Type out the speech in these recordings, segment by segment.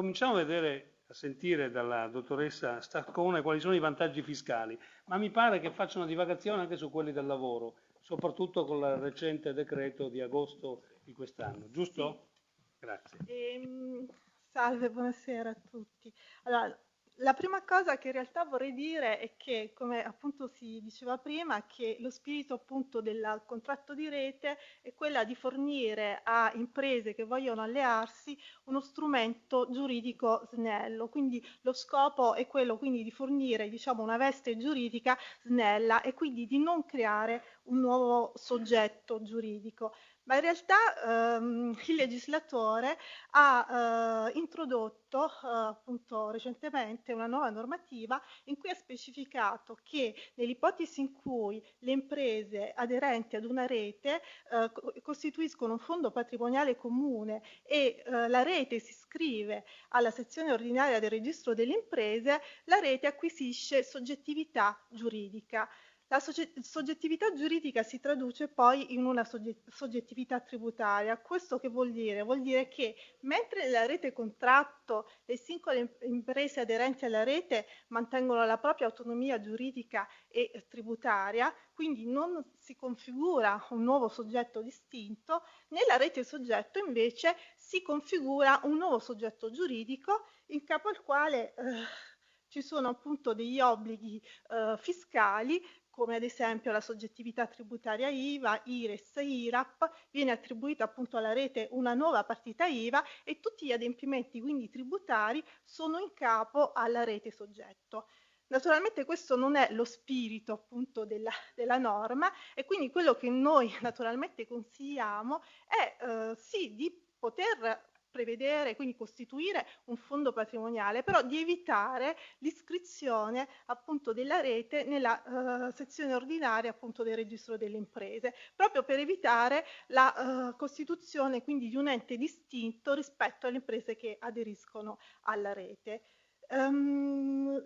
cominciamo a sentire dalla dottoressa Staccone quali sono i vantaggi fiscali, ma mi pare che faccia una divagazione anche su quelli del lavoro, soprattutto con il recente decreto di agosto di quest'anno, Sì. giusto? Grazie. Salve, buonasera a tutti. Allora, la prima cosa che in realtà vorrei dire è che, come appunto si diceva prima, che lo spirito appunto del contratto di rete è quella di fornire a imprese che vogliono allearsi uno strumento giuridico snello. Quindi lo scopo è quello quindi di fornire, diciamo, una veste giuridica snella e quindi di non creare un nuovo soggetto giuridico. Ma in realtà il legislatore ha introdotto appunto recentemente una nuova normativa in cui ha specificato che nell'ipotesi in cui le imprese aderenti ad una rete costituiscono un fondo patrimoniale comune e la rete si iscrive alla sezione ordinaria del registro delle imprese, la rete acquisisce soggettività giuridica. La soggettività giuridica si traduce poi in una soggettività tributaria. Questo che vuol dire? Vuol dire che mentre nella rete contratto le singole imprese aderenti alla rete mantengono la propria autonomia giuridica e tributaria, quindi non si configura un nuovo soggetto distinto, nella rete soggetto invece si configura un nuovo soggetto giuridico in capo al quale ci sono appunto degli obblighi fiscali come ad esempio la soggettività tributaria IVA, IRES, IRAP, viene attribuita appunto alla rete una nuova partita IVA e tutti gli adempimenti quindi tributari sono in capo alla rete soggetto. Naturalmente questo non è lo spirito appunto della norma e quindi quello che noi naturalmente consigliamo è sì di poter prevedere, quindi costituire un fondo patrimoniale, però di evitare l'iscrizione appunto della rete nella sezione ordinaria appunto del registro delle imprese, proprio per evitare la costituzione quindi di un ente distinto rispetto alle imprese che aderiscono alla rete. Um,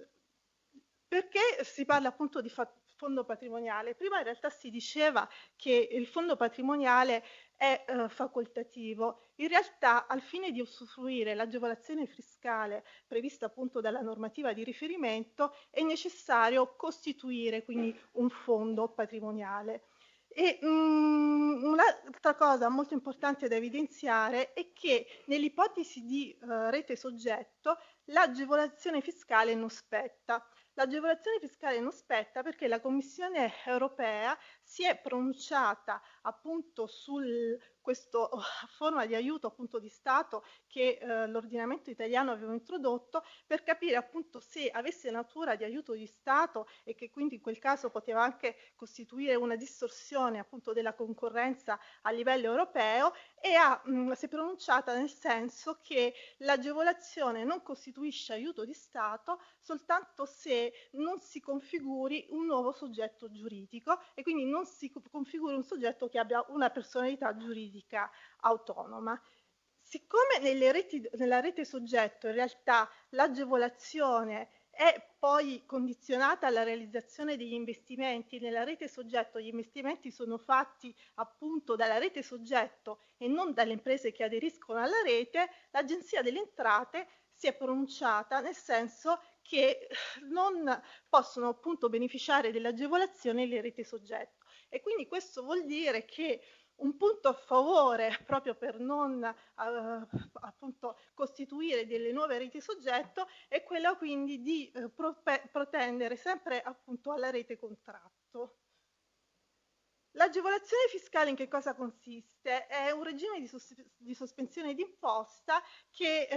Perché si parla appunto di fondo patrimoniale? Prima in realtà si diceva che il fondo patrimoniale è facoltativo. In realtà, al fine di usufruire l'agevolazione fiscale prevista appunto dalla normativa di riferimento, è necessario costituire quindi un fondo patrimoniale. E un'altra cosa molto importante da evidenziare è che nell'ipotesi di rete soggetto l'agevolazione fiscale non spetta. L'agevolazione fiscale non spetta perché la Commissione europea si è pronunciata appunto su questa forma di aiuto appunto di Stato che l'ordinamento italiano aveva introdotto per capire appunto se avesse natura di aiuto di Stato e che quindi in quel caso poteva anche costituire una distorsione appunto della concorrenza a livello europeo e si è pronunciata nel senso che l'agevolazione non costituisce aiuto di Stato soltanto se non si configuri un nuovo soggetto giuridico e quindi non si configuri un soggetto che abbia una personalità giuridica autonoma. Siccome nella rete soggetto in realtà l'agevolazione è poi condizionata alla realizzazione degli investimenti, nella rete soggetto gli investimenti sono fatti appunto dalla rete soggetto e non dalle imprese che aderiscono alla rete, l'Agenzia delle Entrate si è pronunciata nel senso che non possono appunto beneficiare dell'agevolazione le reti soggetto. E quindi questo vuol dire che un punto a favore, proprio per non appunto costituire delle nuove reti soggetto, è quella quindi di protendere sempre appunto alla rete contratto. L'agevolazione fiscale in che cosa consiste? È un regime di sospensione d'imposta che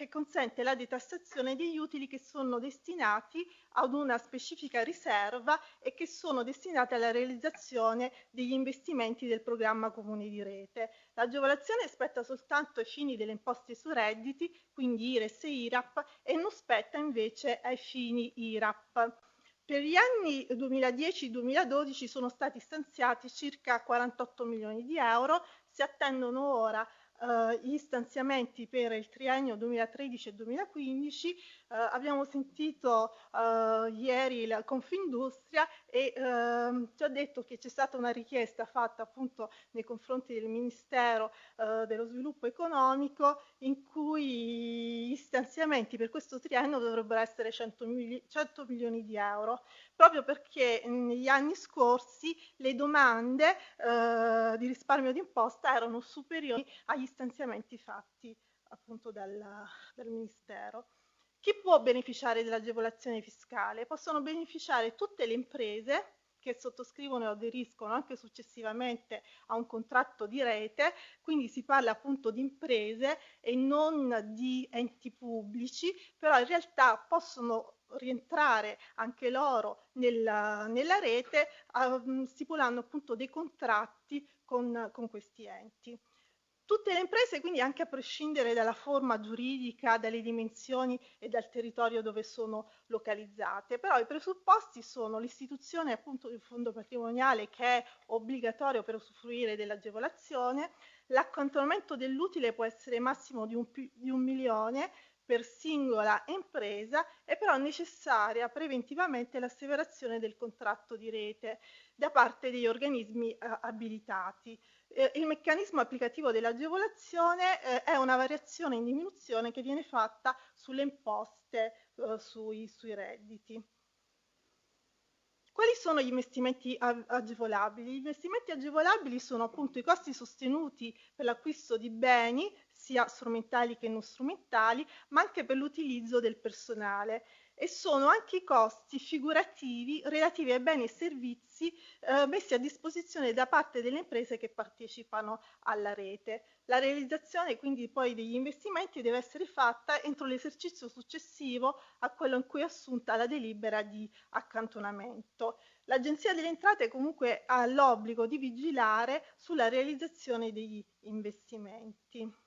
consente la detassazione degli utili che sono destinati ad una specifica riserva e che sono destinati alla realizzazione degli investimenti del programma comune di rete. L'agevolazione spetta soltanto ai fini delle imposte su redditi, quindi IRES e IRAP, e non spetta invece ai fini IRAP. Per gli anni 2010-2012 sono stati stanziati circa 48 milioni di euro, si attendono ora gli stanziamenti per il triennio 2013 e 2015. Abbiamo sentito ieri la Confindustria e ci ha detto che c'è stata una richiesta fatta appunto nei confronti del Ministero dello Sviluppo Economico, in cui gli stanziamenti per questo triennio dovrebbero essere 100 milioni di euro, proprio perché negli anni scorsi le domande di risparmio d'imposta erano superiori agli stanziamenti fatti appunto dal Ministero. Chi può beneficiare dell'agevolazione fiscale? Possono beneficiare tutte le imprese che sottoscrivono e aderiscono anche successivamente a un contratto di rete, quindi si parla appunto di imprese e non di enti pubblici, però in realtà possono rientrare anche loro nella rete stipulando appunto dei contratti con questi enti. Tutte le imprese, quindi anche a prescindere dalla forma giuridica, dalle dimensioni e dal territorio dove sono localizzate, però i presupposti sono l'istituzione appunto di un fondo patrimoniale che è obbligatorio per usufruire dell'agevolazione, l'accantonamento dell'utile può essere massimo di 1 milione per singola impresa, è però necessaria preventivamente l'asseverazione del contratto di rete da parte degli organismi abilitati. Il meccanismo applicativo dell'agevolazione è una variazione in diminuzione che viene fatta sulle imposte sui redditi. Quali sono gli investimenti agevolabili? Gli investimenti agevolabili sono appunto i costi sostenuti per l'acquisto di beni, sia strumentali che non strumentali, ma anche per l'utilizzo del personale, e sono anche i costi figurativi relativi ai beni e servizi messi a disposizione da parte delle imprese che partecipano alla rete. La realizzazione quindi poi degli investimenti deve essere fatta entro l'esercizio successivo a quello in cui è assunta la delibera di accantonamento. L'Agenzia delle Entrate comunque ha l'obbligo di vigilare sulla realizzazione degli investimenti.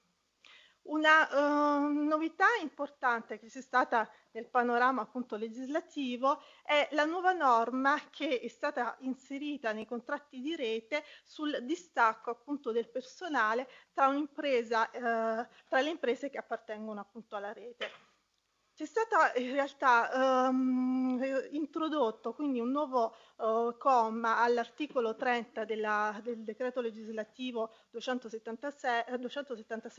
Una novità importante che c'è stata nel panorama appunto legislativo è la nuova norma che è stata inserita nei contratti di rete sul distacco appunto del personale tra un'impresa, tra le imprese che appartengono appunto alla rete. C'è stata in realtà introdotto quindi un nuovo comma all'articolo 30 del decreto legislativo 276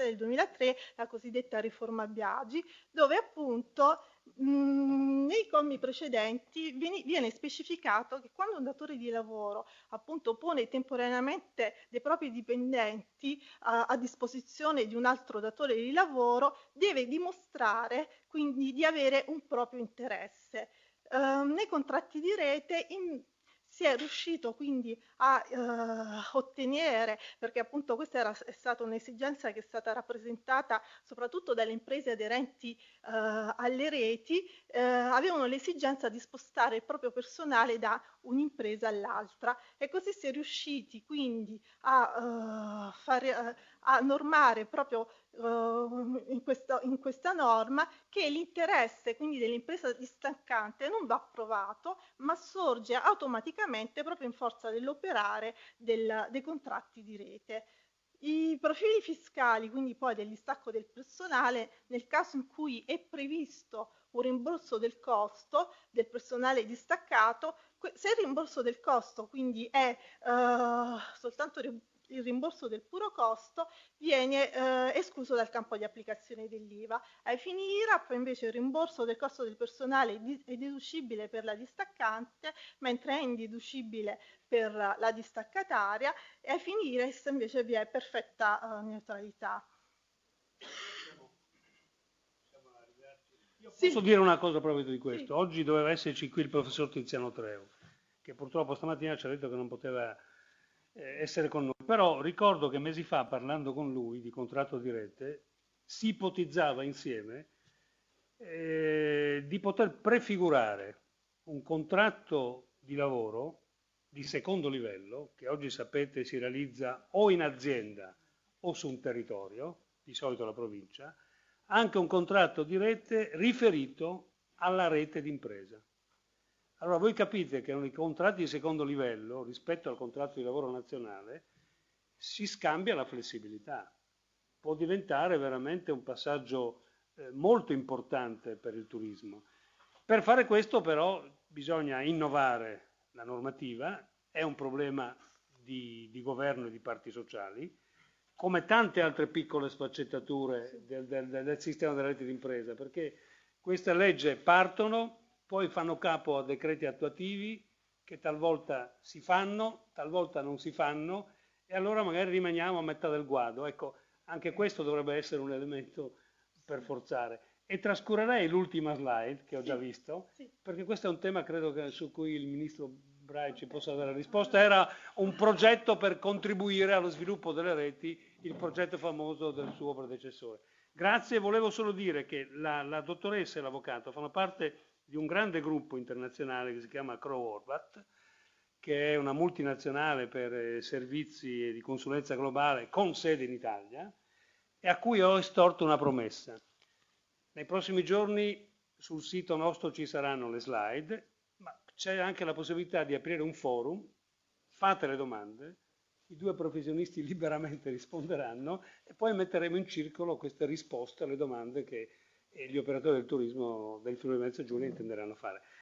del 2003, la cosiddetta riforma Biagi, dove appunto nei commi precedenti viene specificato che quando un datore di lavoro appunto pone temporaneamente dei propri dipendenti a disposizione di un altro datore di lavoro, deve dimostrare quindi di avere un proprio interesse. Nei contratti di rete si è riuscito quindi a ottenere, perché appunto questa è stata un'esigenza che è stata rappresentata soprattutto dalle imprese aderenti alle reti, avevano l'esigenza di spostare il proprio personale da un'impresa all'altra, e così si è riusciti quindi a normare proprio in questa norma che l'interesse quindi dell'impresa distaccante non va provato, ma sorge automaticamente proprio in forza dell'operare dei contratti di rete. I profili fiscali, quindi poi del distacco del personale, nel caso in cui è previsto un rimborso del costo del personale distaccato, se il rimborso del costo quindi è soltanto il rimborso del puro costo, viene escluso dal campo di applicazione dell'IVA. Ai fini IRAP invece il rimborso del costo del personale è deducibile per la distaccante, mentre è indeducibile per la distaccataria, e ai fini IRES invece vi è perfetta neutralità. Posso dire una cosa proprio di questo? Sì. Oggi doveva esserci qui il professor Tiziano Treu, che purtroppo stamattina ci ha detto che non poteva essere con noi. Però ricordo che mesi fa, parlando con lui di contratto di rete, si ipotizzava insieme di poter prefigurare un contratto di lavoro di secondo livello, che oggi sapete si realizza o in azienda o su un territorio, di solito la provincia, anche un contratto di rete riferito alla rete d'impresa. Allora voi capite che nei contratti di secondo livello, rispetto al contratto di lavoro nazionale, si scambia la flessibilità. può diventare veramente un passaggio molto importante per il turismo. Per fare questo però bisogna innovare la normativa, è un problema di governo e di parti sociali, come tante altre piccole sfaccettature del sistema della rete d'impresa, perché queste leggi partono, poi fanno capo a decreti attuativi che talvolta si fanno, talvolta non si fanno, e allora magari rimaniamo a metà del guado. Ecco, anche questo dovrebbe essere un elemento per forzare. E trascurerei l'ultima slide che ho già visto, perché questo è un tema credo su cui il ministro Brai ci possa dare risposta. Era un progetto per contribuire allo sviluppo delle reti, il progetto famoso del suo predecessore. Grazie, volevo solo dire che la dottoressa e l'avvocato fanno parte di un grande gruppo internazionale che si chiama Crowe Horvath, che è una multinazionale per servizi di consulenza globale con sede in Italia, e a cui ho estorto una promessa. Nei prossimi giorni sul sito nostro ci saranno le slide, ma c'è anche la possibilità di aprire un forum, fate le domande, i due professionisti liberamente risponderanno e poi metteremo in circolo queste risposte alle domande che gli operatori del turismo del Friuli Venezia Giulia intenderanno fare.